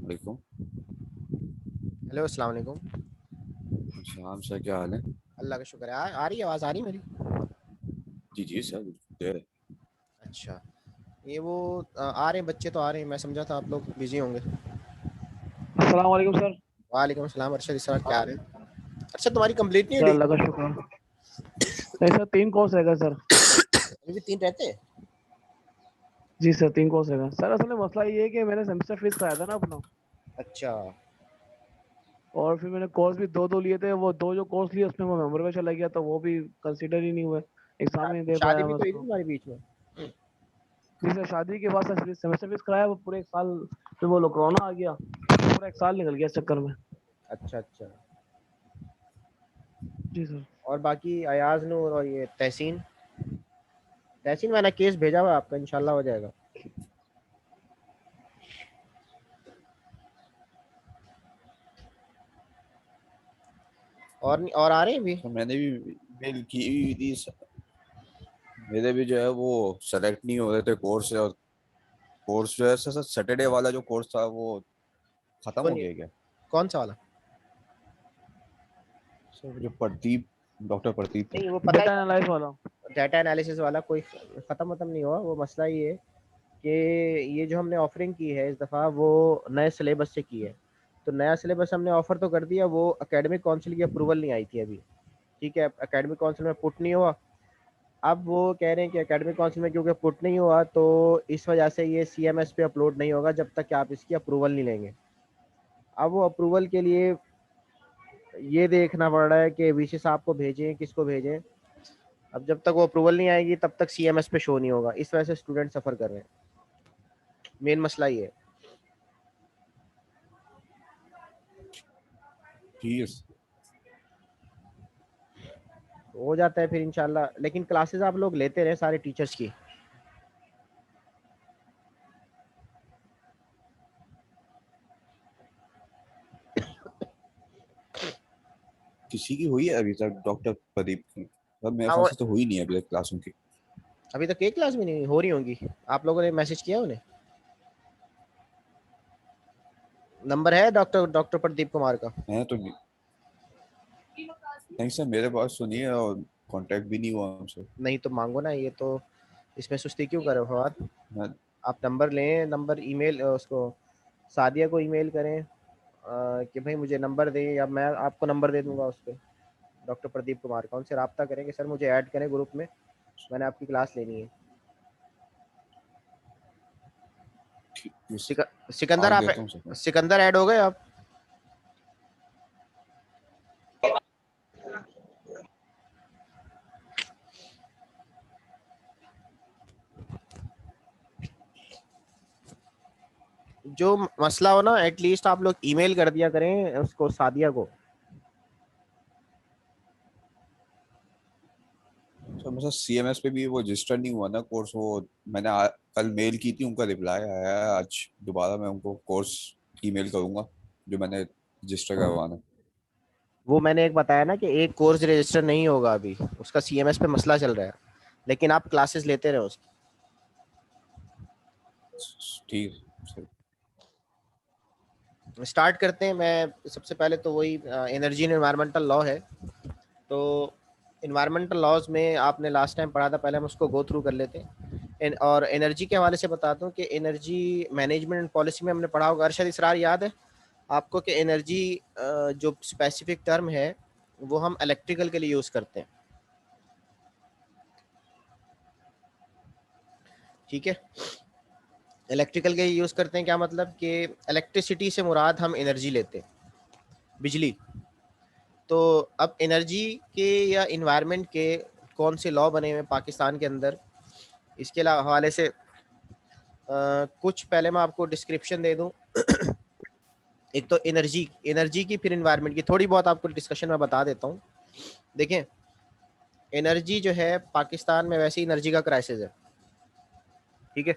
वालेकुम। हेलो, अस्सलाम वालेकुम। शाम सर, क्या हाल है? अल्लाह का शुक्र है। आ रही है आवाज़, आ रही है मेरी? जी जी सर, देर है। अच्छा। ये वो आ रहे हैं बच्चे, तो आ रहे हैं। मैं समझा था आप लोग बिजी होंगे। अस्सलाम वालेकुम सर। वालेकुम अस्सलाम। अरशद इसरार क्या रहे हैं? अच्छा, तुम्हारी कंप्लीट नहीं सर हुई अल्लाह का शुक्र। नहीं सर, 3 कोर्स रहेगा सर। डिग्री? अभी भी 3 रहते हैं? जी सर, 3 कोर्स रहेगा सर। असल में मसला ये है कि मैंने सेमेस्टर फीस कराया था ना अपना, अच्छा। और फिर मैंने कोर्स भी दो दो लिए थे। वो दो जो कोर्स लिए उसमें वो मेमोरी में चला गया, तो वो भी कंसिडर ही नहीं हुए। एग्जाम नहीं दे शादी पाया भी मैं तो हुई थी उसको। तुम्हारी बीच में? जी सर, शादी के बाद सर सेमेस्टर फीस कराया, वो पूरे 1 साल। फिर वो कोरोना आ गया, पूरा 1 साल निकल गया इस चक्कर में। अच्छा अच्छा। जी सर। और बाकी अयाज नूर और ये तहसीन। तहसीन, मैंने केस भेजा हुआ है आपका, इंशाल्लाह हो जाएगा। और आ रहे हैं भी? तो मैंने भी मेल की हुई थी मेरे भी जो है वो सेलेक्ट नहीं हो रहे थे कोर्स। और कोर्स जो है सर, सैटरडे वाला जो कोर्स था वो खत्म क्यों हो नहीं? गया क्या? कौन सा वाला? सर जो प्रदीप, डॉक्टर प्रदीप थे। नहीं, वो पता डेटा है। एनालाइज वाला। डाटा एनालिसिस वाला कोई ख़त्म नहीं हुआ। वो मसला ये है कि ये जो हमने ऑफरिंग की है इस दफ़ा, वो नए सिलेबस से की है। तो नया सिलेबस हमने ऑफ़र तो कर दिया, वो एकेडमिक काउंसिल की अप्रूवल नहीं आई थी अभी। ठीक है, एकेडमिक काउंसिल में पुट नहीं हुआ। अब वो कह रहे हैं कि एकेडमिक काउंसिल में क्योंकि पुट नहीं हुआ, तो इस वजह से ये सीएमएस पे अपलोड नहीं होगा जब तक कि आप इसकी अप्रूवल नहीं लेंगे। अब वो अप्रूवल के लिए ये देखना पड़ रहा है कि वीसी साहब को भेजें, किसको भेजें। अब जब तक वो अप्रूवल नहीं आएगी तब तक सीएमएस पे शो नहीं होगा। इस वजह से स्टूडेंट सफ़र कर रहे हैं। मेन मसला ये है। ठीक है। हो जाता है फिर इंशाल्लाह। लेकिन क्लासेस आप लोग लेते रहे सारे टीचर्स की। किसी की हुई है अभी तक डॉक्टर प्रदीप की? सर मेरे हाँ, ख्याल वो से तो हुई नहीं है अभी तक क्लासों की। अभी तक एक क्लास में नहीं हो रही होंगी। आप लोगों ने मैसेज किया उन्हें? नंबर है डॉक्टर डॉक्टर प्रदीप कुमार का? मैं तो नहीं सर, मेरे पास सुनिए, और कांटेक्ट भी नहीं हुआ हमसे। नहीं तो मांगो ना, ये तो इसमें सुस्ती क्यों कर रहे हो फवाद? मैं आप नंबर लें, नंबर ईमेल उसको सादिया को ईमेल करें कि भाई मुझे नंबर दें, या मैं आपको नंबर दे दूंगा उस पर, डॉक्टर प्रदीप कुमार का। उनसे रब्ता करें कि सर मुझे ऐड करें ग्रुप में, मैंने आपकी क्लास लेनी है। सिकंदर, आग आप देता हूँ सर। सिकंदर ऐड हो गए आप? जो मसला हो ना, एटलीस्ट आप लोग ईमेल कर दिया करें उसको, सादिया को। सर मेरा सीएमएस पे भी वो रजिस्टर नहीं हुआ ना कोर्स। वो मैंने कल मेल की थी, उनका रिप्लाई आया है आज। दोबारा मैं उनको कोर्स ईमेल करूंगा जो मैंने रजिस्टर करवाना। वो मैंने एक बताया ना कि एक कोर्स रजिस्टर नहीं होगा अभी, उसका सीएमएस पे मसला चल रहा है। लेकिन आप क्लासेस लेते रहे उसकी। ठीक है सर। स्टार्ट करते हैं। मैं सबसे पहले तो वही एनर्जी एंड एनवायरमेंटल लॉ है। तो इन्वायरमेंटल लॉज में आपने लास्ट टाइम पढ़ा था, पहले हम उसको गो थ्रू कर लेते हैं। और एनर्जी के हवाले से बताता हूँ कि एनर्जी मैनेजमेंट एंड पॉलिसी में हमने पढ़ा होगा। अरशद इसरार याद है आपको कि एनर्जी जो स्पेसिफिक टर्म है वो हम इलेक्ट्रिकल के लिए यूज़ करते हैं। ठीक है, इलेक्ट्रिकल के लिए यूज़ करते हैं। क्या मतलब कि इलेक्ट्रिसिटी से मुराद हम एनर्जी लेते हैं, बिजली। तो अब एनर्जी के या इन्वायरमेंट के कौन से लॉ बने हुए हैं पाकिस्तान के अंदर, इसके हवाले से कुछ पहले मैं आपको डिस्क्रिप्शन दे दूं। एक तो एनर्जी की, फिर इन्वायरमेंट की थोड़ी बहुत आपको डिस्कशन में बता देता हूँ। देखें, एनर्जी जो है पाकिस्तान में वैसे एनर्जी का क्राइसिस है। ठीक है,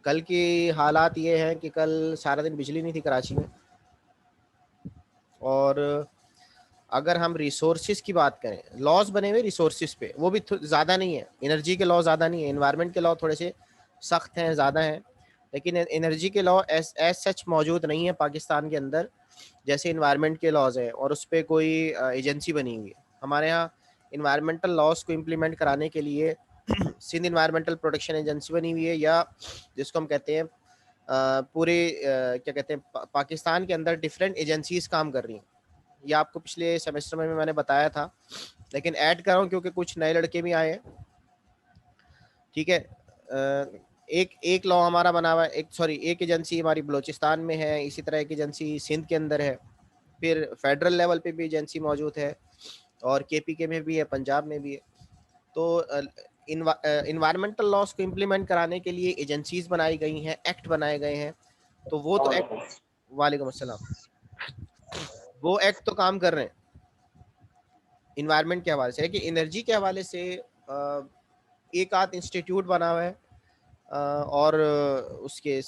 कल की हालात ये हैं कि कल सारा दिन बिजली नहीं थी कराची में। और अगर हम रिसोर्सेज की बात करें, लॉज बने हुए रिसोर्सेज पे, वो भी ज़्यादा नहीं है। एनर्जी के लॉ ज़्यादा नहीं है, इन्वायरमेंट के लॉ थोड़े से सख्त हैं, ज़्यादा हैं। लेकिन एनर्जी के लॉ एज सच मौजूद नहीं है पाकिस्तान के अंदर, जैसे इन्वायरमेंट के लॉज हैं, और उस पर कोई एजेंसी बनी हुई है। हमारे यहाँ इन्वायरमेंटल लॉज को इम्प्लीमेंट कराने के लिए सिंध इन्वायरमेंटल प्रोटेक्शन एजेंसी बनी हुई है, या जिसको हम कहते हैं पूरे क्या कहते हैं पाकिस्तान के अंदर डिफरेंट एजेंसीज काम कर रही हैं। ये आपको पिछले सेमेस्टर में भी मैंने बताया था, लेकिन ऐड कर रहा हूँ क्योंकि कुछ नए लड़के भी आए हैं। ठीक है, एक लॉ हमारा बना हुआ है, एक एजेंसी हमारी बलूचिस्तान में है, इसी तरह एक एजेंसी सिंध के अंदर है, फिर फेडरल लेवल पे भी एजेंसी मौजूद है, और केपीके में भी है, पंजाब में भी है। तो इन्वायरमेंटल लॉस को इम्प्लीमेंट कराने के लिए एजेंसीज बनाई गई हैं, एक्ट बनाए गए हैं। तो वो तो एक्ट, वालेकुम अस्सलाम, वो एक्ट तो काम कर रहे हैं इन्वायरमेंट के हवाले से। है कि एनर्जी के हवाले से एक आध इंस्टीट्यूट बना हुआ है, और उसके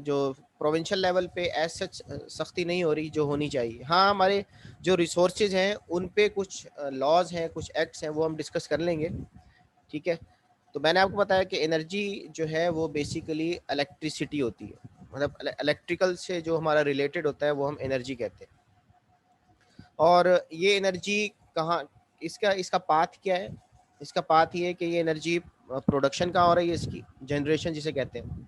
जो प्रोविंशियल लेवल पे एज सच सख्ती नहीं हो रही जो होनी चाहिए। हाँ, हमारे जो रिसोर्सेज हैं उन पे कुछ लॉज हैं, कुछ एक्ट्स हैं, वो हम डिस्कस कर लेंगे। ठीक है, तो मैंने आपको बताया कि एनर्जी जो है वो बेसिकली इलेक्ट्रिसिटी होती है, मतलब इलेक्ट्रिकल से जो हमारा रिलेटेड होता है वो हम एनर्जी कहते हैं। और ये एनर्जी कहाँ, इसका पाथ क्या है? इसका पाथ ये है कि ये एनर्जी प्रोडक्शन कहाँ हो रही है, इसकी जनरेशन जिसे कहते हैं,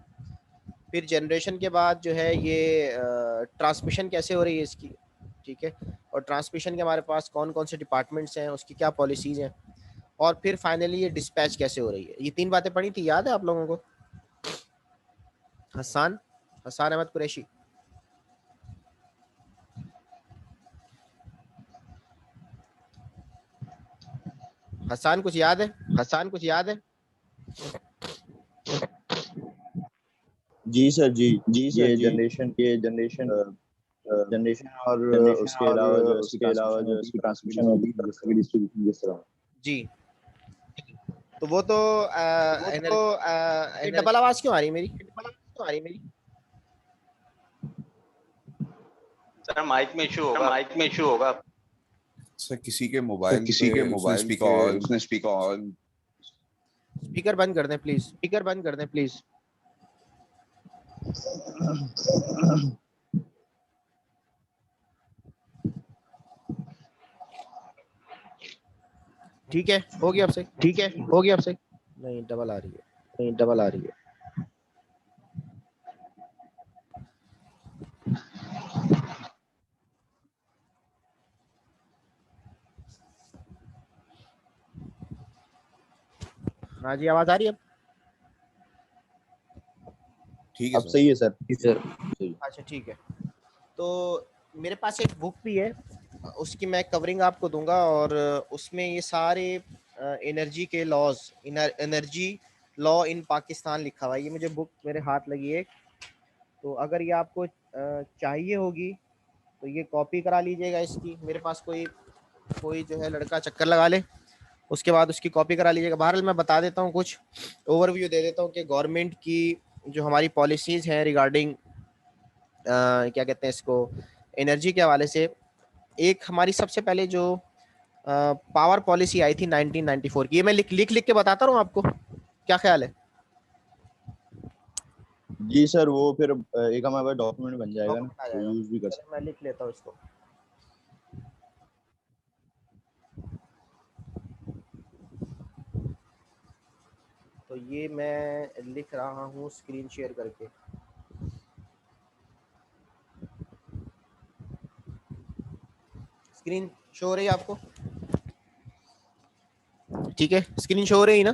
फिर जनरेशन के बाद जो है ये ट्रांसमिशन कैसे हो रही है इसकी। ठीक है, और ट्रांसमिशन के हमारे पास कौन कौन से डिपार्टमेंट्स हैं, उसकी क्या पॉलिसीज़ हैं, और फिर फाइनली ये डिस्पैच कैसे हो रही है। ये 3 बातें पढ़ी थी, याद है आप लोगों को? हसान हसान अहमद कुरैशी, हसान कुछ याद है? हसान कुछ याद है? जी सर जी। जी सर ये जी। जनरेशन ये जनरेशन जनरेशन और जनरेशन उसके और अलावा जो इसकी उसके अलावा ट्रांसमिशन जो होती इसकी है तरक्की ट्रांसमिशन होती है, डिस्ट्रीब्यूशन जिस तरक्की तरह। डिस्ट्रीब्यूशन जिस तरह। जी, तो वो तो डबल आवाज क्यों आ रही है मेरी? डबल आवाज क्यों आ रही है मेरी? सर माइक में इशू होगा, माइक में इशू होगा। सर किसी के मोबाइल किसी के पे उसने मोबाइल स्पीकर पे ऑन, उसने स्पीकर ऑन, स्पीकर बंद कर दें प्लीज, स्पीकर बंद कर दें प्लीज। ठीक है, हो गया आपसे? ठीक है, हो गया आपसे? नहीं, डबल आ रही है, नहीं डबल आ रही है। हाँ जी, आवाज आ रही है अब? ठीक है अब सर। सही है सर। अच्छा ठीक है, तो मेरे पास एक बुक भी है, उसकी मैं कवरिंग आपको दूंगा, और उसमें ये सारे एनर्जी के laws, energy law in Pakistan लिखा हुआ है। ये मुझे बुक मेरे हाथ लगी है, तो अगर ये आपको चाहिए होगी तो ये कॉपी करा लीजिएगा इसकी। मेरे पास कोई कोई जो है लड़का चक्कर लगा ले, उसके बाद उसकी कॉपी करा लीजिएगा। बहरहाल मैं बता देता हूँ, कुछ ओवरव्यू दे देता हूँ कि गवर्नमेंट की जो हमारी पॉलिसीज़ हैं रिगार्डिंग क्या कहते हैं इसको, एनर्जी के हवाले से। एक हमारी सबसे पहले जो पावर पॉलिसी आई थी 1994 की, ये मैं लिख लिख लिख के बताता हूँ आपको, क्या ख्याल है? जी सर, वो फिर एक हमारे पास डॉक्यूमेंट बन जाएगा ना, डॉक्यूमेंट आ तो जाएगा, यूज भी कर सकते मैं लिख लेता हूँ इसको। तो ये मैं लिख रहा हूँ स्क्रीन शेयर करके। स्क्रीन शो हो रही है आपको? ठीक है, स्क्रीन शो हो रही है ना?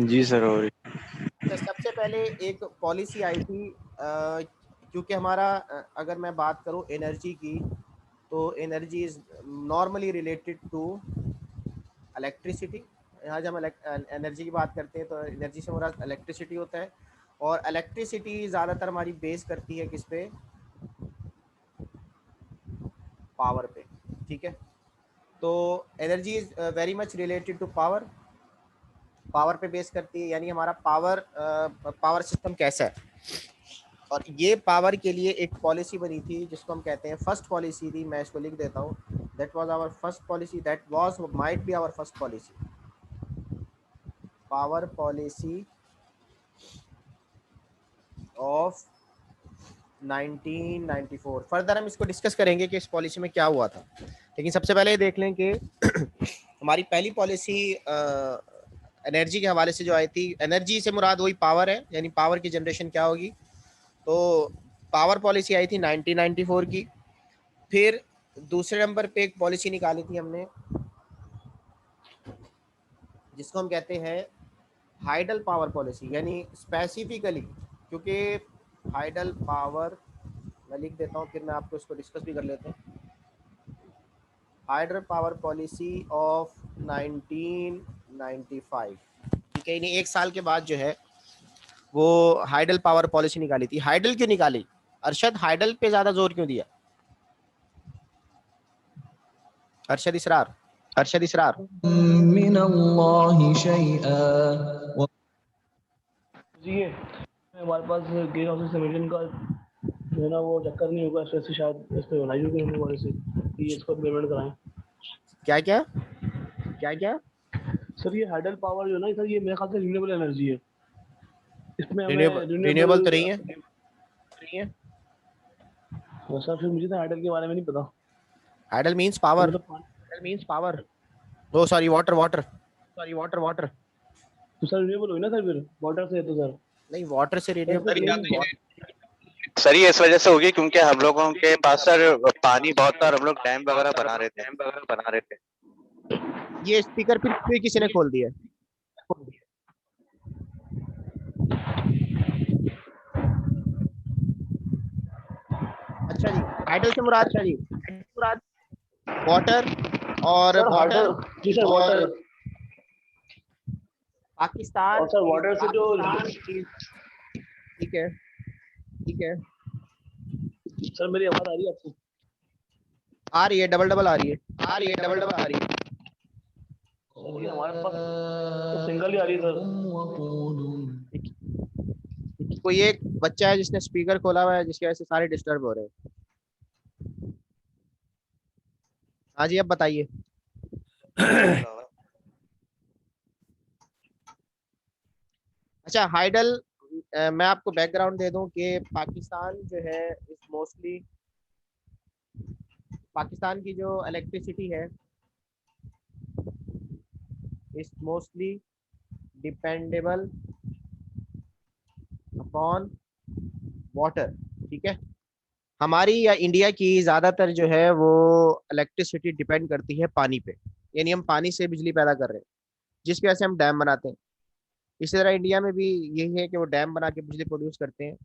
जी सर हो रही। तो सबसे पहले एक पॉलिसी आई थी, क्योंकि हमारा अगर मैं बात करूं एनर्जी की, तो energy is normally related to electricity. यहाँ जब हम एनर्जी की बात करते हैं तो एनर्जी से हमारा इलेक्ट्रिसिटी होता है, और इलेक्ट्रिसिटी ज़्यादातर हमारी बेस करती है किस पे? पावर पे। ठीक है, तो energy is very much related to power, power पे बेस करती है। यानी हमारा पावर सिस्टम कैसा है, और ये पावर के लिए एक पॉलिसी बनी थी जिसको हम कहते हैं फर्स्ट पॉलिसी थी। मैं इसको लिख देता हूँ, that was our first policy, that was might be our first policy. Power policy of 1994। Further हम इसको डिस्कस करेंगे कि इस पॉलिसी में क्या हुआ था, लेकिन सबसे पहले ये देख लें कि हमारी पहली पॉलिसी एनर्जी के हवाले से जो आई थी, एनर्जी से मुराद वही पावर है, यानी पावर की जनरेशन क्या होगी। तो पावर पॉलिसी आई थी 1994 की। फिर दूसरे नंबर पे एक पॉलिसी निकाली थी हमने जिसको हम कहते हैं हाइडल पावर पॉलिसी, यानी स्पेसिफिकली, क्योंकि हाइडल पावर मैं लिख देता हूँ फिर मैं आपको इसको डिस्कस भी कर लेते हैं। हाइडल पावर पॉलिसी ऑफ 1995, ठीक है, यानी एक साल के बाद जो है वो हाइडल पावर पॉलिसी निकाली थी। हाइडल क्यों निकाली अरशद, हाइडल पे ज्यादा जोर क्यों दिया? अरशद इसरार, अरशद इसरार। मिनल्लाहि शैआ। जी ये हमारे पास ग्रीन हाउस एमिशन का जो है ना वो चक्कर नहीं होगा, इस वजह से शायद इस पे बनाई होगी हमने पॉलिसी कि इसको इम्प्लीमेंट कराएं। क्या क्या क्या क्या? सर ये हाइडल पावर जो है ना सर, ये मेरे ख्याल से रिन्यूएबल एनर्जी है, इसमें हमें रिन्यूएबल तो नहीं है। सर फिर मुझे तो हाइडल के बारे में नहीं पता। हाइडल मींस पावर, मतलब हाइडल मींस पावर, ओ सॉरी वाटर, वाटर तो सर रिन्यूएबल हुई ना सर, फिर वाटर से है तो सर नहीं, वाटर से रिन्यूएबल। सर ये इस वजह से होगी क्योंकि हम लोगों के पास सर पानी बहुत था और हम लोग डैम वगैरह बना रहे थे। ये स्पीकर फिर किसी ने खोल दिया? अच्छा जी, हाइडल से मुराद वाटर और सर वाटर, जी सर वाटर पाकिस्तान और सर वाटर से जो ठीक है सर मेरी आवाज आ रही है आपको? आ रही है, डबल आ रही है, हमारे पास तो सिंगल ही आ रही है सर। कोई एक बच्चा है जिसने स्पीकर खोला हुआ है जिसकी वजह से सारे डिस्टर्ब हो रहे हैं। हाँ जी, अब बताइए। अच्छा, हाइडल मैं आपको बैकग्राउंड दे दूं कि पाकिस्तान जो है इस मोस्टली, पाकिस्तान की जो इलेक्ट्रिसिटी है इस मोस्टली डिपेंडेबल अपॉन वाटर, ठीक है। हमारी या इंडिया की ज़्यादातर जो है वो इलेक्ट्रिसिटी डिपेंड करती है पानी पे, यानी हम पानी से बिजली पैदा कर रहे हैं जिसकी वजह से हम डैम बनाते हैं। इसी तरह इंडिया में भी यही है कि वो डैम बना के बिजली प्रोड्यूस करते हैं।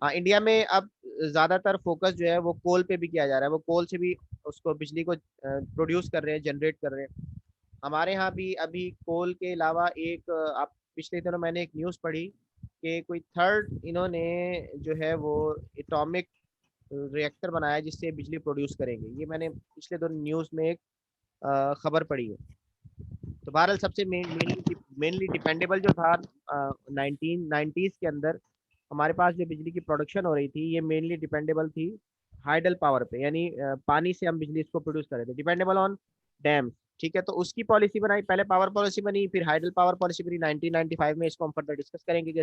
हाँ, इंडिया में अब ज़्यादातर फोकस जो है वो कोल पे भी किया जा रहा है, वो कोल से भी उसको बिजली को प्रोड्यूस कर रहे हैं, जनरेट कर रहे हैं। हमारे यहाँ भी अभी कोल के अलावा एक आप पिछले दिनों मैंने एक न्यूज़ पढ़ी कि कोई थर्ड इन्होंने जो है वो एटॉमिक रिएक्टर बनाया जिससे बिजली प्रोड्यूस करेंगे। ये मैंने पिछले दिन न्यूज़ में एक खबर पड़ी है। तो बहरहाल सबसे मेनली डिपेंडेबल जो था 1990s के अंदर हमारे पास जो बिजली की प्रोडक्शन हो रही थी ये मेनली डिपेंडेबल थी हाइडल पावर पे, यानी पानी से हम बिजली इसको प्रोड्यूस कर रहे थे, डिपेंडेबल ऑन डैम, ठीक है। तो उसकी पॉलिसी बनाई, पहले पावर पॉलिसी बनी, फिर हाइडल पावर पॉलिसी बनी 1995 में। इसको हम फर्दर डिस्कस करेंगे कि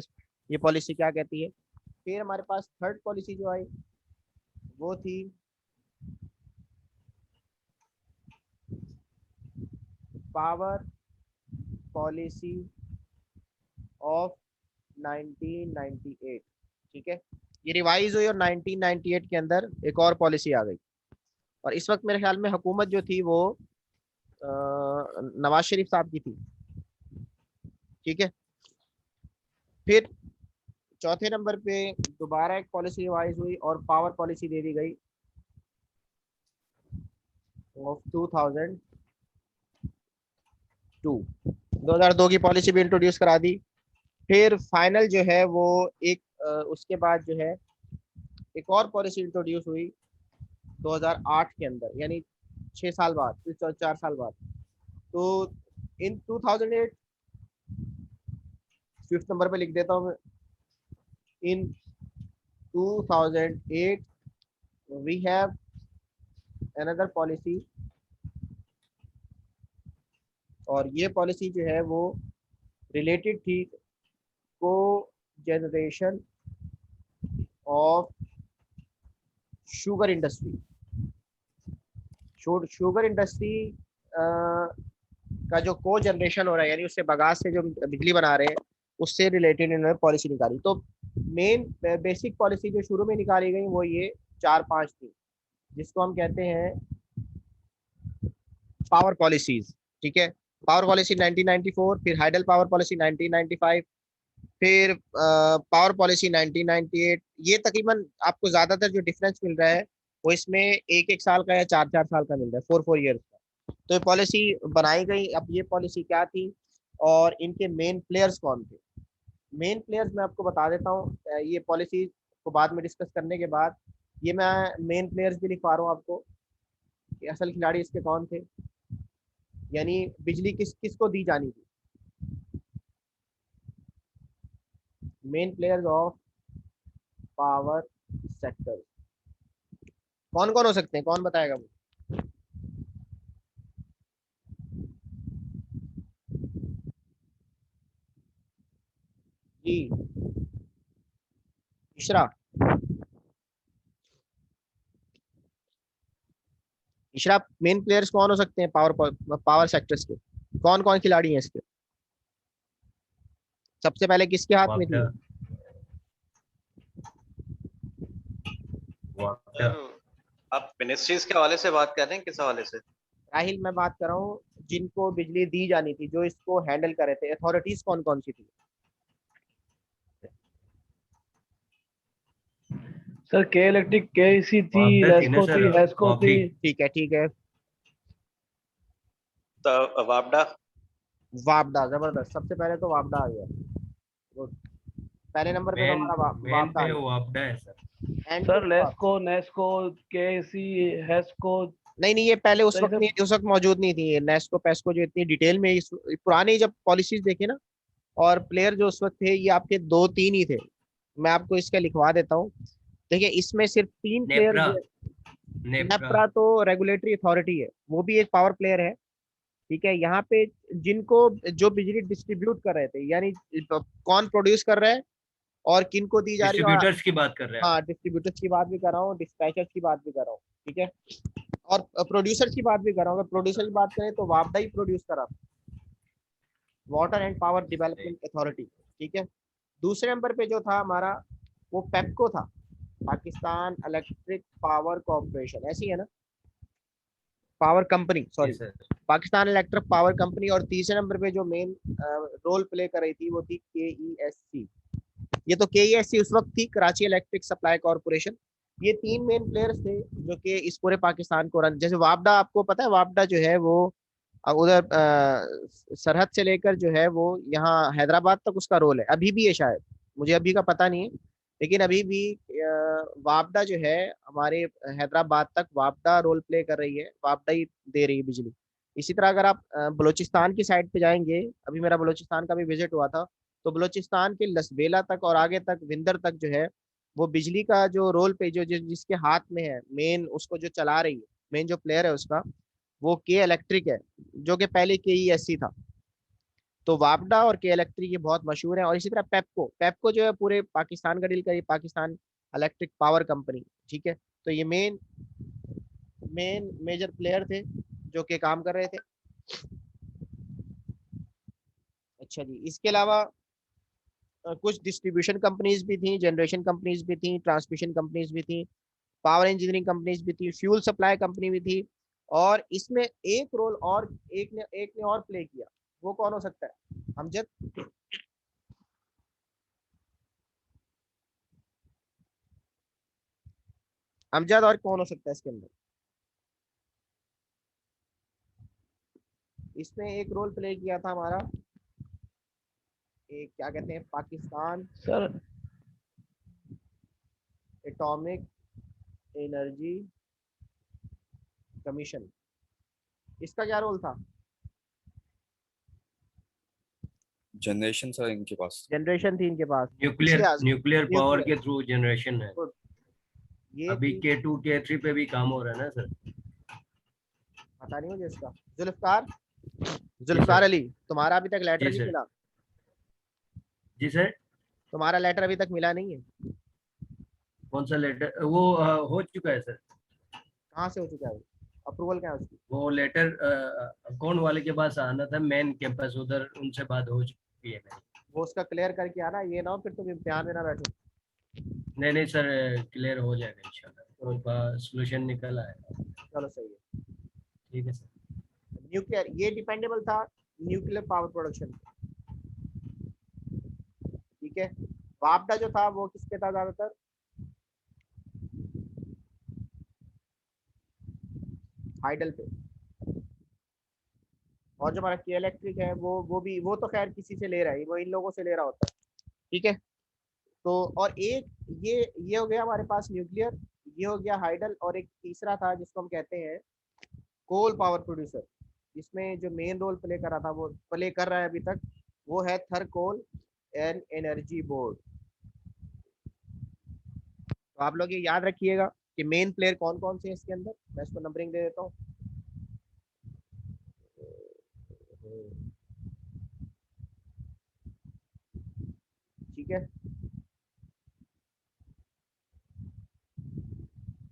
ये पॉलिसी क्या कहती है। फिर हमारे पास थर्ड पॉलिसी जो आई वो थी पावर पॉलिसी ऑफ 1998, ठीक है। ये रिवाइज हुई और 1998 के अंदर एक और पॉलिसी आ गई, और इस वक्त मेरे ख्याल में हुकूमत जो थी वो नवाज शरीफ साहब की थी, ठीक है। फिर चौथे नंबर पे दोबारा एक पॉलिसी रिवाइज हुई और पावर पॉलिसी दे दी गई ऑफ 2002 की पॉलिसी भी इंट्रोड्यूस करा दी। फिर फाइनल जो है वो एक उसके बाद जो है एक और पॉलिसी इंट्रोड्यूस हुई 2008 के अंदर, यानी 6 साल बाद, 4 साल बाद। तो इन 2008 फिफ्थ नंबर पे लिख देता हूँ मैं, इन 2008 वी हैव अनदर पॉलिसी, और ये पॉलिसी जो है वो रिलेटेड थी को generation of sugar industry. Sugar industry का जो को जनरेशन हो रहा है, यानी उससे बगास से जो बिजली बना रहे हैं, उससे रिलेटेड इन्होंने पॉलिसी निकाली। तो मेन बेसिक पॉलिसी जो शुरू में निकाली गई वो ये 4-5 थी, जिसको हम कहते हैं पावर पॉलिसीज। ठीक है, पावर पॉलिसी 1994, फिर हाइडल पावर पॉलिसी 1995, फिर पावर पॉलिसी 1998। ये तकरीबन आपको ज्यादातर जो डिफरेंस मिल रहा है वो इसमें 1-1 साल का या 4-4 साल का मिल रहा है, 4-4 ईयर्स का। तो ये पॉलिसी बनाई गई। अब ये पॉलिसी क्या थी और इनके मेन प्लेयर्स कौन थे? मेन प्लेयर्स मैं आपको बता देता हूँ, ये पॉलिसी को बाद में डिस्कस करने के बाद ये मैं मेन प्लेयर्स भी लिखवा रहा हूँ आपको कि असल खिलाड़ी इसके कौन थे, यानी बिजली किस किस को दी जानी थी। Main players of power sector कौन कौन हो सकते हैं, कौन बताएगा मुझे? जी इशरा, इशरा मेन प्लेयर्स कौन हो सकते हैं पावर सेक्टर्स के? कौन कौन खिलाड़ी हैं इसके? सबसे पहले किसके हाथ में थी? आप मिनिस्ट्रीज के हवाले से बात कर रहे हैं, किस हवाले से? राहिल, मैं बात कर रहा हूँ जिनको बिजली दी जानी थी, जो इसको हैंडल कर रहे थे, अथॉरिटीज कौन कौन सी थी? सर के इलेक्ट्रिक, केईसी थी, लेस्को थी, हेस्को थी। ठीक है, ठीक है। तो वापडा। वापडा, जबरदस्त। सबसे पहले तो वापडा आ गया। गुड। पहले नंबर पे तो हमारा वापडा है sir. And sir LESCO, Nesco, KEC, Hesco. नहीं, ये पहले उस वक्त नहीं, उस वक्त मौजूद नहीं थी। नेस्को पेस्को जो इतनी डिटेल में पुरानी जब पॉलिसीज देखे ना, और प्लेयर जो उस वक्त थे, ये आपके 2-3 ही थे। मैं आपको इसका लिखवा देता हूँ। देखिए, इसमें सिर्फ 3 प्लेयर। नेप्रा तो रेगुलेटरी अथॉरिटी है, वो भी एक पावर प्लेयर है। ठीक है, यहाँ पे जिनको जो बिजली डिस्ट्रीब्यूट कर रहे थे, यानी कौन प्रोड्यूस कर रहा है और किन को दी जा रही है। डिस्ट्रीब्यूटर्स की बात कर रहे हैं। हाँ, डिस्ट्रीब्यूटर्स की बात भी कर रहा हूँ, डिस्पैचर्स की बात भी कर रहा हूँ। ठीक है, और प्रोड्यूसर की बात भी कर रहा हूँ। अगर प्रोड्यूसर की बात करें तो वापडा ही प्रोड्यूस करा, water and power development authority. ठीक है, दूसरे नंबर पे जो था हमारा वो पेपको था, पाकिस्तान इलेक्ट्रिक पावर कॉर्पोरेशन, ऐसी है ना, power company, sorry, Pakistan electric power company. और तीसरे नंबर पे जो मेन रोल प्ले कर रही थी वो थी KESC। ये तो KESC उस वक्त थी, कराची इलेक्ट्रिक सप्लाई कॉर्पोरेशन। ये 3 मेन प्लेयर्स थे जो कि इस पूरे पाकिस्तान को रन। जैसे वापडा, आपको पता है वापडा जो है वो उधर सरहद से लेकर जो है वो यहाँ हैदराबाद तक उसका रोल है, अभी भी है शायद, मुझे अभी का पता नहीं है, लेकिन अभी भी वापडा जो है हमारे हैदराबाद तक वापडा रोल प्ले कर रही है, वापडा ही दे रही है बिजली। इसी तरह अगर आप बलूचिस्तान की साइड पे जाएंगे, अभी मेरा बलूचिस्तान का भी विजिट हुआ था, तो बलूचिस्तान के लसबेला तक और आगे तक विंदर तक जो है वो बिजली का जो रोल पे जो जिसके हाथ में है मेन, उसको जो चला रही है, मेन जो प्लेयर है उसका, वो के इलेक्ट्रिक है, जो कि पहले KESC था। तो वापडा और के इलेक्ट्रिक ये बहुत मशहूर है। और इसी तरह पेपको, पेपको जो है पूरे पाकिस्तान का डील करी, पाकिस्तान इलेक्ट्रिक पावर कंपनी। ठीक है, तो ये मेजर प्लेयर थे जो कि काम कर रहे थे। अच्छा जी, इसके अलावा कुछ डिस्ट्रीब्यूशन कंपनीज भी थी, जनरेशन कंपनीज भी थी, ट्रांसमिशन कंपनीज भी थी, पावर इंजीनियरिंग कंपनीज भी थी, फ्यूल सप्लाई कंपनी भी थी। और इसमें एक रोल और एक ने और प्ले किया, वो कौन हो सकता है? अमजद, अमजद, और कौन हो सकता है इसके अंदर? इसमें एक रोल प्ले किया था हमारा, एक क्या कहते हैं, Pakistan sir atomic energy commission. इसका क्या रोल था? जनरेशन सर इनके पास, जनरेशन थी इनके पास, न्यूक्लियर पावर के थ्रू जनरेशन है। ये अभी K2 K3 पे भी काम हो रहा है ना सर। पता नहीं मुझे इसका। जुल्फकार अली, तुम्हारा अभी तक लेटर नहीं मिला? जी सर, तुम्हारा लेटर अभी तक मिला नहीं है? कौन सा लेटर वो हो चुका है सर। कहाँ से हो चुका है? अप्रूवल क्या है उसकी? वो लेटर अकाउंट वाले के पास आना था, मेन कैंपस, उधर उनसे बात हो चुकी है मेरी। वो उसका क्लियर करके आना, ये ना हो फिर तुम इम्तिहान में ना बैठो। नहीं नहीं सर, क्लियर हो जाएगा इंशाल्लाह, तो उसका सॉल्यूशन निकल आएगा। चलो सही है। ठीक है सर। न्यूक्लियर ये डिपेंडेबल था न्यूक्लियर पावर प्रोडक्शन, ठीक है। वापडा जो था वो किस पे था ज्यादातर? हाइडल पे। और जो हमारा के इलेक्ट्रिक है वो तो खैर किसी से ले रहा है, वो इन लोगों से ले रहा होता है, ठीक है। तो और एक ये हो गया हमारे पास न्यूक्लियर, ये हो गया हाइडल, और एक तीसरा था जिसको हम कहते हैं कोल पावर प्रोड्यूसर, जिसमें जो मेन रोल प्ले कर रहा था, वो प्ले कर रहा है अभी तक, वो है थर्कोल एंड एनर्जी बोर्ड। तो आप लोग ये याद रखिएगा कि मेन प्लेयर कौन कौन से हैं इसके अंदर। मैं इसको नंबरिंग दे देता हूँ। ठीक है।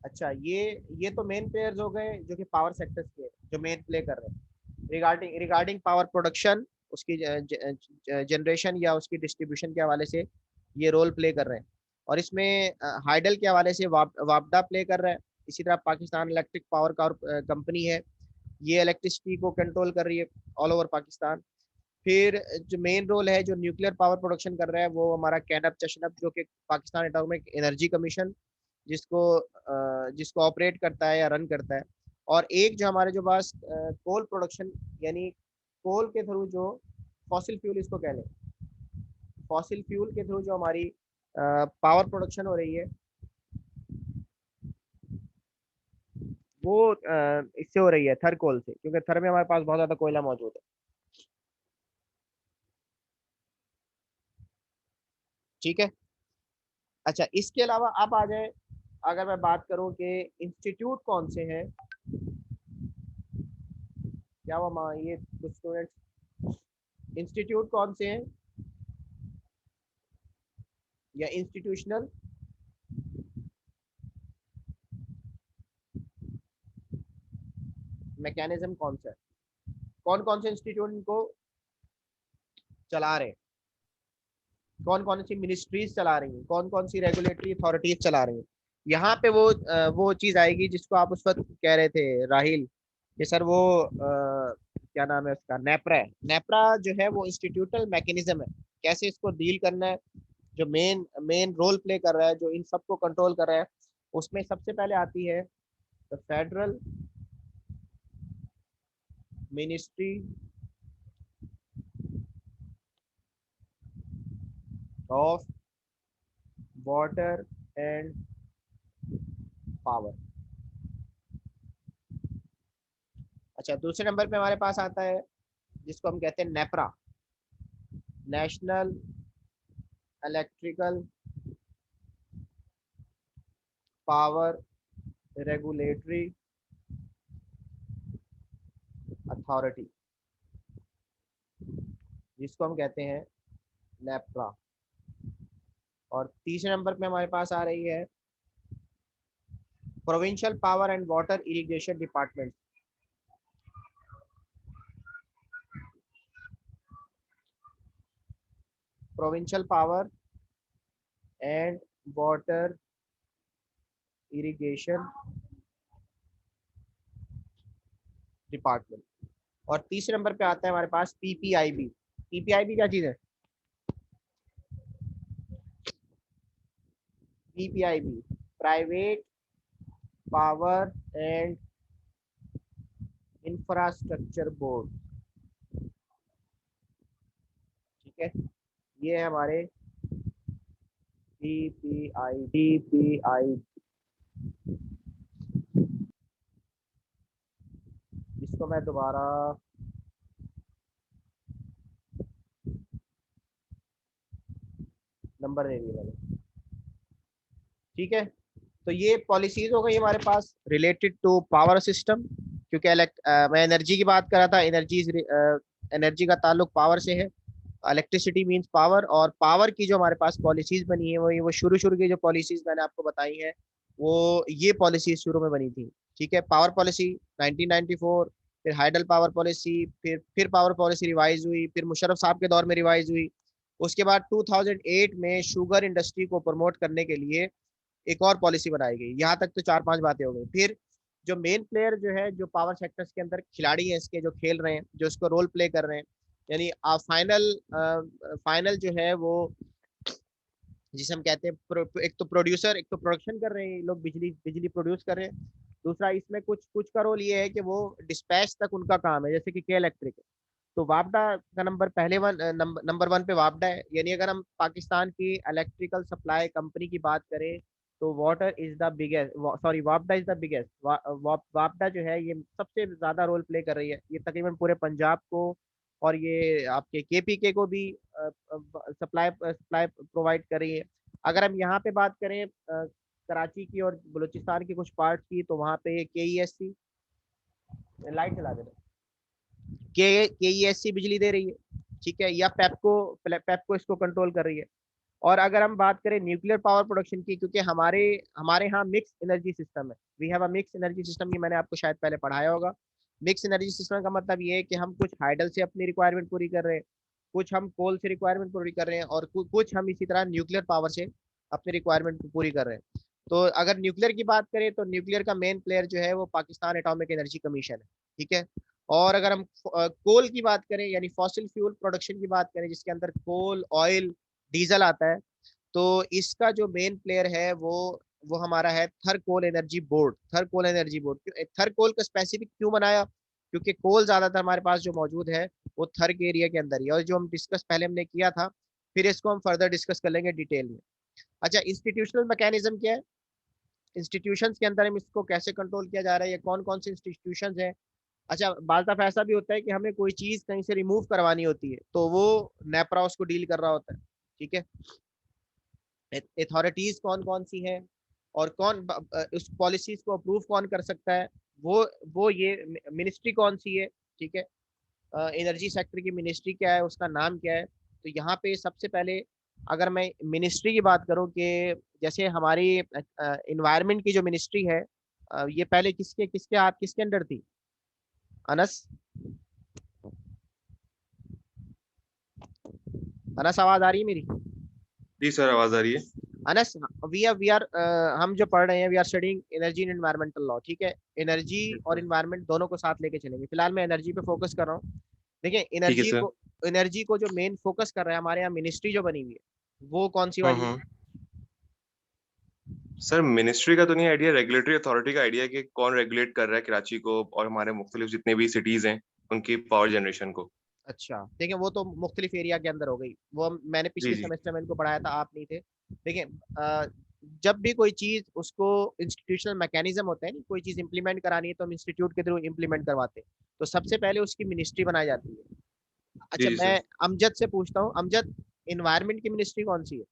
अच्छा, ये तो मेन प्लेयर्स हो गए जो कि पावर सेक्टर्स के, जो मेन प्ले कर रहे हैं रिगार्डिंग पावर प्रोडक्शन, उसकी जनरेशन या उसकी डिस्ट्रीब्यूशन के हवाले से ये रोल प्ले कर रहे हैं। और इसमें हाइडल के हवाले से वापडा प्ले कर रहा है। इसी तरह पाकिस्तान इलेक्ट्रिक पावर कंपनी है, ये इलेक्ट्रिसिटी को कंट्रोल कर रही है ऑल ओवर पाकिस्तान। फिर जो मेन रोल है जो न्यूक्लियर पावर प्रोडक्शन कर रहा है वो हमारा कैनप चशनप, जो कि पाकिस्तान एटॉमिक एनर्जी कमीशन जिसको ऑपरेट करता है या रन करता है। और एक जो हमारे जो पास कोल प्रोडक्शन, यानी कोल के थ्रू जो फॉसिल फ्यूल, इसको कह लें फॉसिल फ्यूल के थ्रू जो हमारी पावर प्रोडक्शन हो रही है, वो इससे हो रही है थर कोल से, क्योंकि थर में हमारे पास बहुत ज़्यादा कोयला मौजूद है। ठीक है। अच्छा, इसके अलावा अब आ जाए, अगर मैं बात करूं कि इंस्टीट्यूट कौन से हैं, क्या वो ये कुछ स्टूडेंट्स इंस्टीट्यूट कौन से हैं या इंस्टीट्यूशनल मैकेनिज्म कौन सा है, कौन कौन से इंस्टीट्यूट इनको चला रहे हैं, कौन कौन सी मिनिस्ट्रीज चला रही हैं, कौन कौन सी रेगुलेटरी अथॉरिटीज चला रही हैं। यहाँ पे वो चीज आएगी जिसको आप उस वक्त कह रहे थे राहिल कि सर वो क्या नाम है उसका, नेपरा है। नेपरा जो है वो इंस्टीट्यूशनल मैकेनिज्म है, कैसे इसको डील करना है, जो मेन मेन रोल प्ले कर रहा है, जो इन सबको कंट्रोल कर रहा है। उसमें सबसे पहले आती है the federal ministry of water and power. अच्छा, दूसरे नंबर पे हमारे पास आता है जिसको हम कहते हैं NEPRA, national electrical power regulatory authority, जिसको हम कहते हैं नेपरा। और तीसरे नंबर पे हमारे पास आ रही है provincial power and water irrigation department. Provincial power and water irrigation department. और तीसरे नंबर पे आता है हमारे पास पीपीआईबी। पीपीआईबी क्या चीज है? PPIB private power and infrastructure board. ठीक है, ये है हमारे पीपीआई। इसको मैं दोबारा नंबर दे दिया मैंने। ठीक है, तो ये पॉलिसीज हो गई हमारे पास रिलेटेड टू पावर सिस्टम, क्योंकि मैं एनर्जी की बात कर रहा था, एनर्जी का ताल्लुक पावर से है। इलेक्ट्रिसिटी मींस पावर, और पावर की जो हमारे पास पॉलिसीज बनी है वो शुरू की जो पॉलिसीज मैंने आपको बताई है वो ये पॉलिसीज शुरू में बनी थी। ठीक है, पावर पॉलिसी 1994, फिर हाइडल पावर पॉलिसी, फिर पावर पॉलिसी रिवाइज हुई, फिर मुशर्रफ साहब के दौर में रिवाइज हुई। उसके बाद 2008 में शुगर इंडस्ट्री को प्रमोट करने के लिए एक और पॉलिसी बनाई गई। यहाँ तक तो 4-5 बातें हो गई। फिर जो मेन प्लेयर जो है, जो पावर सेक्टर्स के अंदर खिलाड़ी हैं इसके, जो खेल रहे हैं, जो इसको रोल प्ले कर रहे हैं, यानी फाइनल जो है वो जिसे हम कहते हैं एक तो प्रोड्यूसर, एक तो प्रोडक्शन कर रहे हैं ये लोग, बिजली बिजली प्रोड्यूस कर रहे हैं। दूसरा इसमें कुछ कुछ का रोल ये है कि वो डिस्पैच तक उनका काम है, जैसे कि के इलेक्ट्रिक है। तो वापडा का नंबर 1 पे वापडा है। यानी अगर हम पाकिस्तान की इलेक्ट्रिकल सप्लाई कंपनी की बात करें तो water is the biggest, sorry वापडा is the biggest. वापडा जो है ये सबसे ज्यादा रोल प्ले कर रही है। ये तकरीबन पूरे पंजाब को और ये आपके केपीके को भी सप्लाई सप्लाई प्रोवाइड कर रही है। अगर हम यहाँ पे बात करें कराची की और बलूचिस्तान के कुछ पार्ट की, तो वहाँ पे KESC, लाइट चला दे KESC बिजली दे रही है। ठीक है, या पेपको इसको कंट्रोल कर रही है। और अगर हम बात करें न्यूक्लियर पावर प्रोडक्शन की, क्योंकि हमारे यहाँ मिक्स एनर्जी सिस्टम है, we have a mix energy system, ये मैंने आपको शायद पहले पढ़ाया होगा। मिक्स एनर्जी सिस्टम का मतलब ये है कि हम कुछ हाइडल से अपनी रिक्वायरमेंट पूरी कर रहे हैं, कुछ हम कोल से रिक्वायरमेंट पूरी कर रहे हैं, और कुछ हम इसी तरह न्यूक्लियर पावर से अपनी रिक्वायरमेंट पूरी कर रहे हैं। तो अगर न्यूक्लियर की बात करें तो न्यूक्लियर का मेन प्लेयर जो है वो पाकिस्तान एटॉमिक एनर्जी कमीशन है। ठीक है, और अगर हम कोल की बात करें, यानी फॉसिल फ्यूल प्रोडक्शन की बात करें, जिसके अंदर कोल, ऑयल, डीजल आता है, तो इसका जो मेन प्लेयर है वो हमारा है थर कोल एनर्जी बोर्ड। थर कोल एनर्जी बोर्ड, थर कोल का स्पेसिफिक क्यों बनाया? क्योंकि कोल ज्यादातर हमारे पास जो मौजूद है वो थर के एरिया के अंदर ही है, और जो हम डिस्कस पहले हमने किया था, फिर इसको हम फर्दर डिस्कस कर लेंगे डिटेल में। अच्छा, इंस्टीट्यूशनल मैकेनिज्म क्या है? इंस्टीट्यूशंस के अंदर हम इसको कैसे कंट्रोल किया जा रहा है, ये कौन कौन से इंस्टीट्यूशंस हैं? अच्छा, बाज़ दफ़ा ऐसा भी होता है कि हमें कोई चीज़ कहीं से रिमूव करवानी होती है, तो वो नेपरा उसको डील कर रहा होता है। ठीक है, अथॉरिटीज कौन कौन सी हैं और कौन उस पॉलिसीज को अप्रूव कौन कर सकता है, वो ये मिनिस्ट्री कौन सी है। ठीक है, एनर्जी सेक्टर की मिनिस्ट्री क्या है, उसका नाम क्या है? तो यहाँ पे सबसे पहले अगर मैं मिनिस्ट्री की बात करूँ कि जैसे हमारी इन्वायरमेंट की जो मिनिस्ट्री है, ये पहले किसके किसके हाथ किसके अंडर थी? अनस अनस आवाज आ रही है मेरी? जी सर, आवाज आ रही है। अनस, वी आर हम जो पढ़ रहे हैं, we are studying energy and environmental law. ठीक है, एनर्जी और एनवायरमेंट दोनों को साथ लेके चलेंगे। फिलहाल मैं एनर्जी पे फोकस कर रहा हूँ। देखिए, ठीक है सर। एनर्जी को जो मेन फोकस कर रहा है, हमारे यहाँ मिनिस्ट्री जो बनी हुई है वो कौन सी वाली है? सर मिनिस्ट्री का तो नहीं आइडिया, रेगुलेटरी अथॉरिटी का आइडिया है कि कौन रेगुलेट कर रहा है कराची को और हमारे मुख्तलिफ जितने भी सिटीज हैं उनकी पावर जनरेशन को। अच्छा, देखिए वो तो मुख्तलिफ एरिया के अंदर हो गई, वो मैंने पिछले जी। सेमेस्टर में इनको पढ़ाया था, आप नहीं थे। देखिए, जब भी कोई चीज उसको इंस्टीट्यूशनल मैकेनिज्म होता है, नहीं कोई चीज इंप्लीमेंट करानी है तो हम इंस्टीट्यूट के थ्रू इंप्लीमेंट करवाते हैं, तो सबसे पहले उसकी मिनिस्ट्री बनाई जाती है। अच्छा, जी मैं सर। अमजद से पूछता हूँ, अमजद, इन्वायरमेंट की मिनिस्ट्री कौन सी है?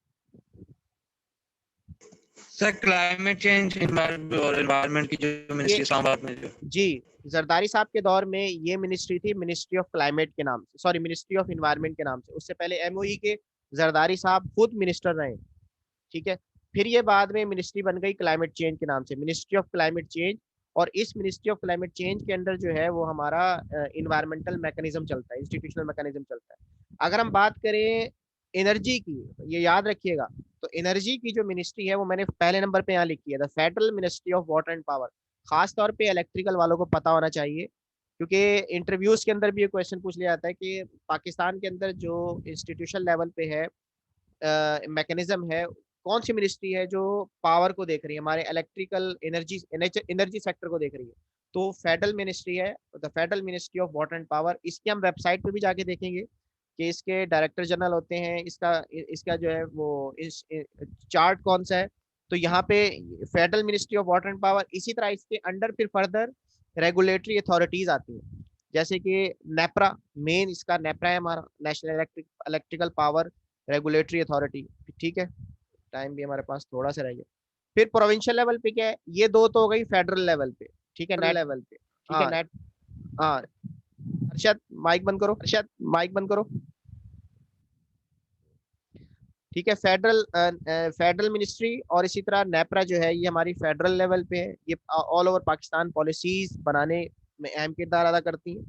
सर क्लाइमेट चेंज और एनवायरनमेंट की जो मिनिस्ट्री इस्लामाबाद में जो जी, जरदारी साहब के दौर में ये मिनिस्ट्री थी मिनिस्ट्री ऑफ क्लाइमेट के नाम से, सॉरी मिनिस्ट्री ऑफ एनवायरनमेंट के नाम से। उससे पहले एमओई के जरदारी साहब खुद मिनिस्टर रहे। ठीक है, फिर ये बाद में मिनिस्ट्री बन गई क्लाइमेट चेंज के नाम से, मिनिस्ट्री ऑफ क्लाइमेट चेंज। और इस मिनिस्ट्री ऑफ क्लाइमेट चेंज के अंडर जो है वो हमारा इन्वायरमेंटल मैकेनिज्म चलता है, इंस्टीट्यूशनल मैकेनिज्म चलता है। अगर हम बात करें एनर्जी की, ये याद रखिएगा, तो एनर्जी की जो मिनिस्ट्री है वो मैंने पहले नंबर पे यहाँ लिखी है, the federal ministry of water and power. खास तौर पे इलेक्ट्रिकल वालों को पता होना चाहिए, क्योंकि इंटरव्यूज के अंदर भी ये क्वेश्चन पूछ लिया जाता है कि पाकिस्तान के अंदर जो इंस्टीट्यूशन लेवल पे है मैकेनिज्म है, कौन सी मिनिस्ट्री है जो पावर को देख रही है, हमारे इलेक्ट्रिकल एनर्जी सेक्टर को देख रही है? तो फेडरल मिनिस्ट्री है, the federal ministry of water and power. इसकी हम वेबसाइट पे भी जाके देखेंगे कि इसके डायरेक्टर जनरल होते हैं, इसका जो है वो इस चार्ट कौन सा है। तो यहाँ पे federal ministry of water and power. इसी तरह इसके अंडर फिर फर्दर रेगुलेटरी अथॉरिटीज आती हैं, जैसे कि नेपरा, मेन इसका नेपरा है हमारा, national electrical power regulatory authority. ठीक है, टाइम भी हमारे पास थोड़ा सा रह गया। फिर प्रोविंशियल लेवल पे क्या है? ये दो तो हो गई फेडरल लेवल पे। ठीक है, नेट लेवल पे। ठीक है, नेट। हाँ, अरशद माइक बंद करो, अरशद माइक बंद करो। ठीक है। फेडरल मिनिस्ट्री और इसी तरह नेपरा जो है ये हमारी फेडरल लेवल पे है, ये ऑल ओवर पाकिस्तान पॉलिसीज बनाने में अहम किरदार अदा करती हैं।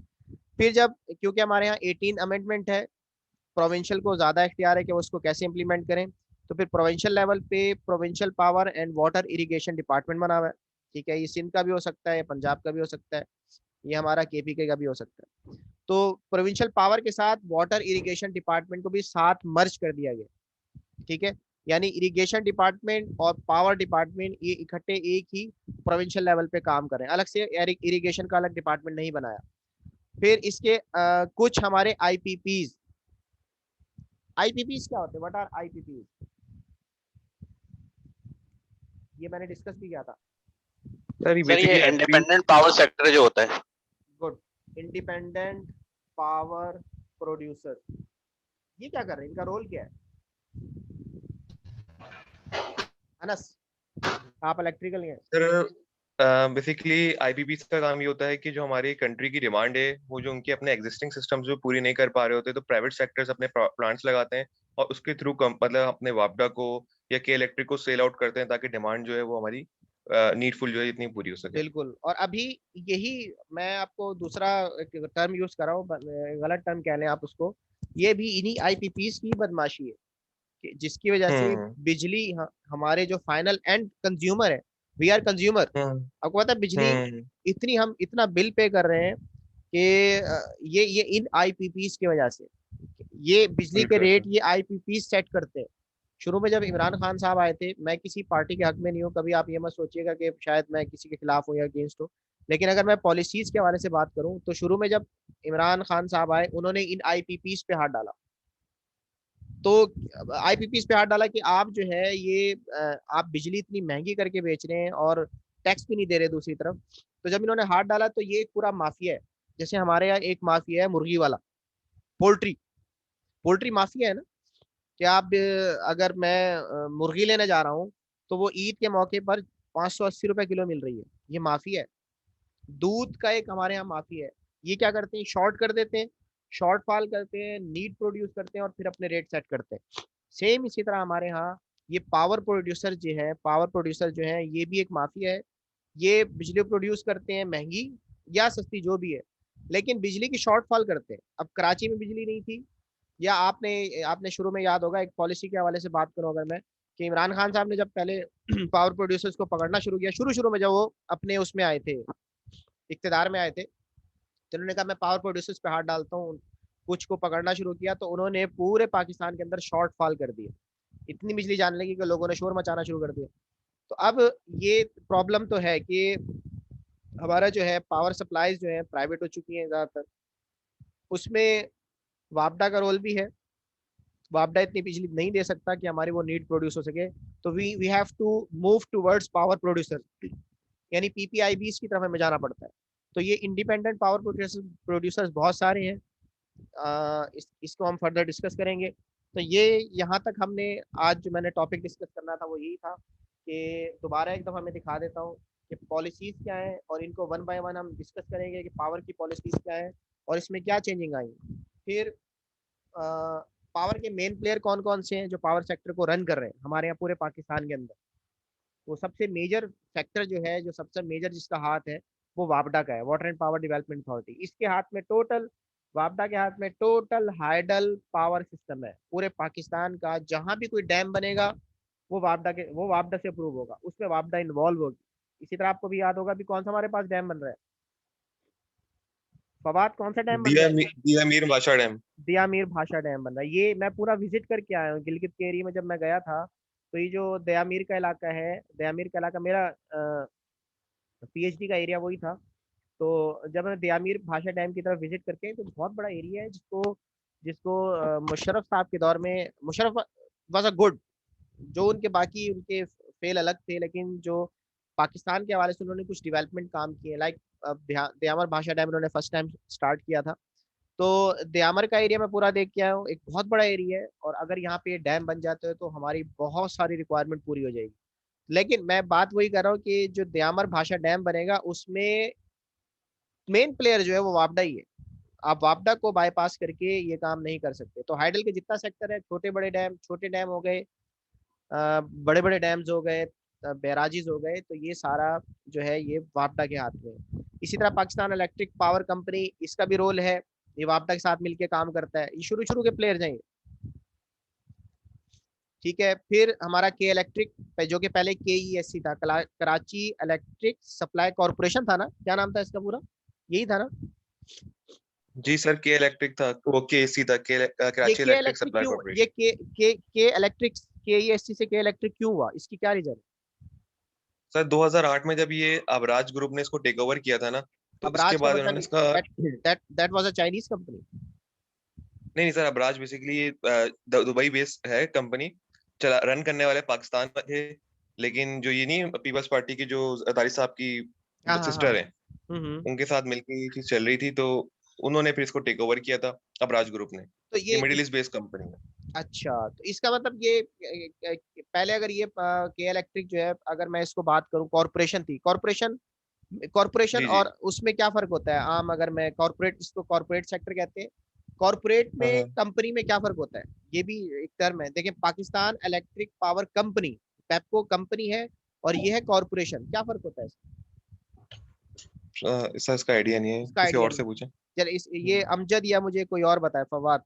फिर जब, क्योंकि हमारे यहाँ 18 अमेंडमेंट है, प्रोविंशियल को ज़्यादा इख्तियार है कि वो उसको कैसे इंप्लीमेंट करें, तो फिर प्रोविंशियल लेवल पे provincial power and water irrigation department बना हुआ है। ठीक है, ये सिंध का भी हो सकता है, पंजाब का भी हो सकता है, ये हमारा केपीके का भी हो सकता है। तो प्रोविंशियल पावर के साथ वाटर इरिगेशन डिपार्टमेंट को भी साथ मर्ज कर दिया गया। ठीक है, यानी इरिगेशन डिपार्टमेंट और पावर डिपार्टमेंट ये इकट्ठे एक ही प्रोविंशियल लेवल पे काम कर रहे हैं, अलग से इरिगेशन का अलग डिपार्टमेंट नहीं बनाया। फिर इसके कुछ हमारे आईपीपीज क्या होते हैं, व्हाट आर आईपीपीज, ये मैंने डिस्कस भी किया था। सर ये सर ये बेसिकली इंडिपेंडेंट पावर सेक्टर जो होता है, गुड, इंडिपेंडेंट पावर प्रोड्यूसर, ये क्या कर रहे हैं, इनका रोल क्या है? अनस, आप इलेक्ट्रिकल हैं। सर बेसिकली आईपीपीस का काम ये होता है कि जो हमारी कंट्री की डिमांड है वो जो उनके अपने एग्जिस्टिंग सिस्टम्स जो पूरी नहीं कर पा रहे होते तो प्राइवेट सेक्टर्स अपने प्लांट्स लगाते हैं और उसके थ्रू मतलब अपने वापडा को या के इलेक्ट्रिक को सेल आउट करते हैं ताकि डिमांड जो है वो हमारी नीडफुल जो है इतनी पूरी हो सके। बिल्कुल, और अभी यही मैं आपको दूसरा टर्म यूज कर रहा हूँ, गलत टर्म कह लें आप उसको, ये भी इन्हीं आईपीपीस की बदमाशी है कि जिसकी वजह से बिजली हमारे जो फाइनल एंड कंज्यूमर है, वी आर कंज्यूमर, आपको पता है बिजली इतनी हम इतना बिल पे कर रहे हैं कि ये इन आईपीपीस की वजह से, ये बिजली के रेट ये आईपीपीस सेट करते हैं। शुरू में जब इमरान खान साहब आए थे, मैं किसी पार्टी के हक में नहीं हूँ, कभी आप ये मत सोचिएगा कि शायद मैं किसी के खिलाफ हूँ या अगेंस्ट हूँ, लेकिन अगर मैं पॉलिसीज के हवाले से बात करूँ तो शुरू में जब इमरान खान साहब आए उन्होंने इन आईपीपीस पे हाथ डाला। तो आईपीपीस पे हाथ डाला कि आप जो है ये आप बिजली इतनी महंगी करके बेच रहे हैं और टैक्स भी नहीं दे रहे दूसरी तरफ। तो जब इन्होंने हाथ डाला तो ये एक पूरा माफिया है, जैसे हमारे यहाँ एक माफिया है मुर्गी वाला, पोल्ट्री माफिया है ना, कि आप अगर मैं मुर्गी लेने जा रहा हूँ तो वो ईद के मौके पर 580 रुपए किलो मिल रही है, ये माफिया है। दूध का एक हमारे यहाँ माफिया है, ये क्या करते हैं, शॉर्ट कर देते हैं, शॉर्ट फॉल करते हैं, नीड प्रोड्यूस करते हैं और फिर अपने रेट सेट करते हैं। सेम इसी तरह हमारे यहाँ ये पावर प्रोड्यूसर जो है ये भी एक माफिया है। ये बिजली प्रोड्यूस करते हैं महंगी या सस्ती जो भी है, लेकिन बिजली की शॉर्टफॉल करते हैं। अब कराची में बिजली नहीं थी, या आपने शुरू में याद होगा, एक पॉलिसी के हवाले से बात करूं अगर मैं, कि इमरान खान साहब ने जब पहले पावर प्रोड्यूसर्स को पकड़ना शुरू किया, शुरू में जब वो अपने उसमें आए थे, इक्तदार में आए थे, तो उन्होंने कहा मैं पावर प्रोड्यूसर्स पे हाथ डालता हूँ, कुछ को पकड़ना शुरू किया तो उन्होंने पूरे पाकिस्तान के अंदर शॉर्टफॉल कर दिया, इतनी बिजली जाने लगी कि लोगों ने शोर मचाना शुरू कर दिया। तो अब ये प्रॉब्लम तो है कि हमारा जो है पावर सप्लाईज जो है प्राइवेट हो चुकी हैं ज़्यादातर, उसमें वापडा का रोल भी है। वापडा इतनी बिजली नहीं दे सकता कि हमारी वो नीड प्रोड्यूस हो सके, तो we have to move towards power producer, यानी पीपीआईबीज की तरफ हमें जाना पड़ता है। तो ये इंडिपेंडेंट पावर प्रोड्यूसर्स बहुत सारे हैं, इसको हम फर्दर डिस्कस करेंगे। तो ये यहाँ तक हमने आज जो मैंने टॉपिक डिस्कस करना था वो यही था कि दोबारा एक दफ़ा मैं दिखा देता हूँ कि पॉलिसीज़ क्या है, और इनको वन बाय वन हम डिस्कस करेंगे कि पावर की पॉलिसीज़ क्या है और इसमें क्या चेंजिंग आई। फिर पावर के मेन प्लेयर कौन कौन से हैं जो पावर सेक्टर को रन कर रहे हैं हमारे यहाँ पूरे पाकिस्तान के अंदर। वो सबसे मेजर सेक्टर जो है, जो सबसे मेजर जिसका हाथ है वो वापडा का है, water and power development authority. इसके हाथ में वापडा के हाथ में टोटल हाइडल पावर सिस्टम है पूरे पाकिस्तान का। जहां भी कोई डैम बनेगा वो वापडा से अप्रूव होगा, उसमें वापडा इन्वॉल्व होगी। इसी तरह आपको भी याद होगा भी कौन सा हमारे पास डैम बन रहा है, फवाद, कौन सा डैम बन रहा है? दियामीर भाषा डैम। दियामीर भाषा डैम बन रहा है। ये मैं पूरा विजिट करके आया हूँ गिलगित के एरिया में। जब मैं गया था तो ये जो दियामीर का इलाका है, दियामीर का इलाका मेरा पीएचडी का एरिया वही था। तो जब मैं दियामीर भाषा डैम की तरफ विजिट करके, तो बहुत बड़ा एरिया है जिसको जिसको मुशर्रफ साहब के दौर में, मुशर्रफ वाज अ गुड, जो उनके बाकी उनके फेल अलग थे, लेकिन जो पाकिस्तान के हवाले से उन्होंने कुछ डेवलपमेंट काम किए, लाइक दयामर भाषा डैम उन्होंने फर्स्ट टाइम स्टार्ट किया था। तो दयामर का एरिया मैं पूरा देख के आया हूँ, एक बहुत बड़ा एरिया है, और अगर यहाँ पे डैम बन जाते हैं तो हमारी बहुत सारी रिक्वायरमेंट पूरी हो जाएगी। लेकिन मैं बात वही कर रहा हूँ कि जो दयामर भाषा डैम बनेगा उसमें मेन प्लेयर जो है वो वापडा ही है। आप वापडा को बाईपास करके ये काम नहीं कर सकते। तो हाइडल के जितना सेक्टर है, छोटे बड़े डैम, छोटे डैम हो गए, बड़े बड़े डैम्स हो गए, बैराजेस हो गए, तो ये सारा जो है ये वापडा के हाथ में है। इसी तरह पाकिस्तान इलेक्ट्रिक पावर कंपनी, इसका भी रोल है, ये वापडा के साथ मिलके काम करता है। ये शुरू शुरू के प्लेयर्स हैं। ठीक है, फिर हमारा के इलेक्ट्रिक, जो कि पहले KESC था, कराची इलेक्ट्रिक सप्लाई कॉर्पोरेशन था ना, क्या नाम था इसका पूरा, यही था ना? जी सर, के इलेक्ट्रिक था, वो KEC था, कराची इलेक्ट्रिक सप्लाई कॉर्पोरेशन। ये के इलेक्ट्रिक KESC से के इलेक्ट्रिक क्यों हुआ, इसकी क्या रीजन? सर 2008 में जब ये अबराज ग्रुप ने इसको टेक ओवर किया था ना, तो उसके बाद उन्होंने इसका that was a Chinese company। नहीं sir, Abraj basically Dubai based है कंपनी, चला रन करने वाले पाकिस्तान में थे, लेकिन जो ये नहीं पीपल्स पार्टी की जो अतारी साहब की सिस्टर है, उनके साथ मिलकर ये चीज चल रही थी, तो उन्होंने फिर इसको टेक ओवर किया था अबराज ग्रुप ने। तो ये मिडिल ईस्ट बेस्ड कंपनी है। अच्छा, तो इसका मतलब ये पहले अगर ये के इलेक्ट्रिक जो है, अगर मैं इसको बात करूं, कॉर्पोरेशन थी, कॉर्पोरेशन और उसमें क्या फर्क होता है? आम अगर मैं कॉर्पोरेट, इसको कॉर्पोरेट सेक्टर कहते हैं, कॉर्पोरेट में कंपनी में क्या फर्क होता है? ये भी एक टर्म है। देखिए, Pakistan electric power company, PEPCO company है, और ये है कॉर्पोरेशन, क्या फर्क होता है इसका? इसका आइडिया नहीं है, किसी और से पूछें। चल ये अमजद या मुझे कोई और बताए, फवाद।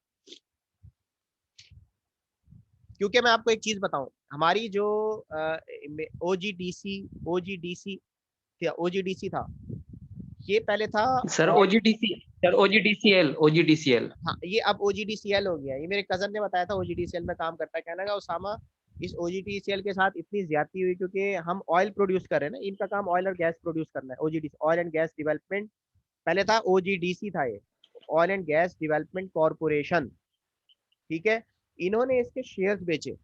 क्योंकि मैं आपको एक चीज बताऊं, हमारी जो OGDC था, ये पहले था सर OGDCL। हाँ, ये अब OGDCL हो गया। ये मेरे कजन ने बताया था, OGDCL में काम करता है। कहना का उसामा, इस OGDCL के साथ इतनी ज्यादती हुई क्योंकि हम ऑयल प्रोड्यूस कर रहे हैं ना, इनका काम ऑयल और गैस प्रोड्यूस करना है। OGDC, oil and gas development, पहले था OGDC था, ये oil and gas development corporation. ठीक है, इन्होंने इसके शेयर्स बेचे,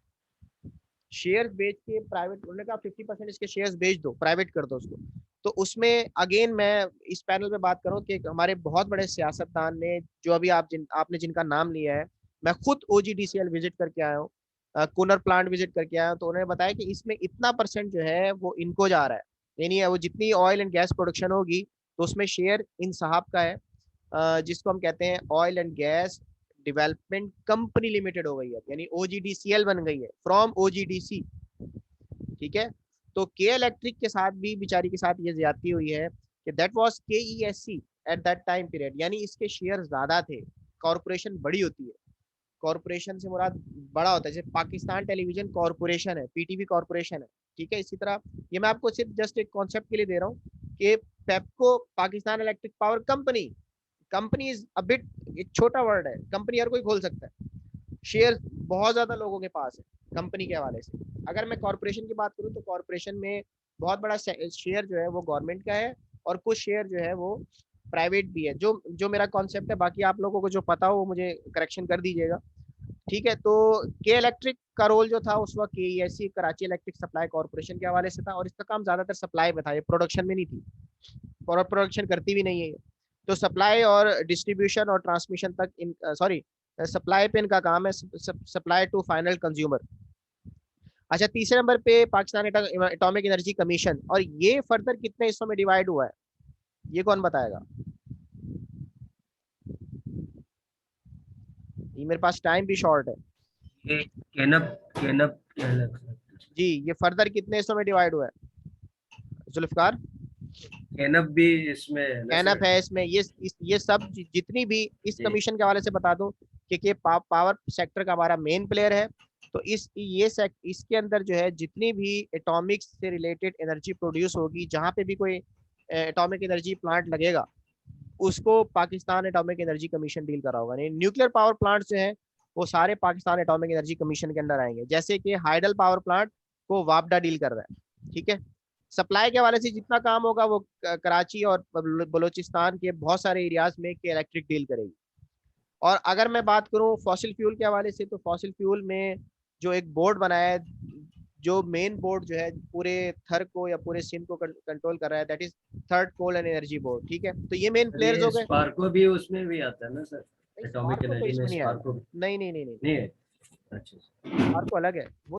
शेयर्स बेच के प्राइवेट, उन्होंने कहा 50% इसके शेयर्स बेच दो, प्राइवेट कर दो उसको। तो उसमें अगेन मैं इस पैनल में बात करूं कि हमारे बहुत बड़े सियासतदान ने, जो अभी आपने जिनका नाम लिया है, मैं खुद OGDCL विजिट करके आया हूँ, कूनर प्लांट विजिट करके आया हूँ, तो उन्होंने बताया कि इसमें इतना % जो है वो इनको जा रहा है, यानी वो जितनी ऑयल एंड गैस प्रोडक्शन होगी तो उसमें शेयर इन साहब का है, जिसको हम कहते हैं oil and gas development company limited हो गई है, यानी OGDCL बन गई है फ्रॉम OGDC। ठीक है, तो के इलेक्ट्रिक के साथ भी बेचारी के साथ ये ज्यादती हुई है कि that was KESC at that time period, यानी इसके शेयर ज्यादा थे। कॉर्पोरेशन बड़ी होती है, कॉर्पोरेशन से मुराद बड़ा होता है, जैसे पाकिस्तान टेलीविजन कॉर्पोरेशन है, PTV कॉर्पोरेशन है। ठीक है, इसी तरह ये मैं आपको सिर्फ जस्ट एक कॉन्सेप्ट के लिए दे रहा हूँ कि PEPCO, Pakistan electric power company, company is a bit, एक छोटा वर्ड है, कंपनी हर कोई खोल सकता है, शेयर बहुत ज्यादा लोगों के पास है कंपनी के हवाले से। अगर मैं कॉर्पोरेशन की बात करूं तो कॉर्पोरेशन में बहुत बड़ा शेयर जो है वो गवर्नमेंट का है, और कुछ शेयर जो है वो प्राइवेट भी है। जो मेरा कॉन्सेप्ट है, बाकी आप लोगों को जो पता हो वो मुझे करेक्शन कर दीजिएगा। ठीक है, तो के इलेक्ट्रिक का रोल जो था उस वक्त KESC, Karachi electric supply corporation के हवाले से था, और इसका काम ज्यादातर सप्लाई में था, ये प्रोडक्शन में नहीं थी, और प्रोडक्शन करती भी नहीं है। तो सप्लाई और डिस्ट्रीब्यूशन और ट्रांसमिशन तक सप्लाई पे इनका काम है, सप्लाई टू फाइनल कंज्यूमर। अच्छा, तीसरे नंबर पे पाकिस्तान एटॉमिक एनर्जी कमीशन, और ये फर्दर कितने हिस्सों में डिवाइड हुआ है, ये कौन बताएगा? ये मेरे पास टाइम भी शॉर्ट है। ये केनप जी, ये फर्दर कितने हिस्सों में डिवाइड हुआ है जुल्फकार? केनप भी इसमें है, केनप है इसमें। ये सब जितनी भी इस कमीशन के हवाले से बता दूं कि पावर सेक्टर का हमारा मेन प्लेयर है। तो इसके अंदर जो है जितनी भी एटॉमिक से रिलेटेड एनर्जी प्रोड्यूस होगी, जहाँ पे भी कोई एटॉमिक एनर्जी प्लांट लगेगा, उसको Pakistan atomic energy commission deal कर रहा होगा। न्यूक्लियर पावर प्लांट जो है वो सारे पाकिस्तान एटॉमिक एनर्जी कमीशन के अंदर आएंगे, जैसे कि हाइडल पावर प्लांट को वापडा डील कर रहा है। ठीक है, सप्लाई के हवाले से जितना काम होगा वो कराची और बलोचिस्तान के बहुत सारे एरियाज में के इलेक्ट्रिक डील करेगी। और अगर मैं बात करूं फॉसिल फ्यूल के हवाले से, तो फॉसिल फ्यूल में जो एक बोर्ड बनाया है, जो मेन बोर्ड जो है पूरे थर को या पूरे सिंध को कंट्रोल कर रहा है, that is third coal and energy board. ठीक है, तो ये मेन प्लेयर्स हो गए। स्पार्को भी उसमें भी आता है ना सर, एटॉमिक एनर्जी में नहीं, स्पार्को नहीं, नहीं, नहीं, नहीं है। अच्छा, स्पार्को अलग है वो।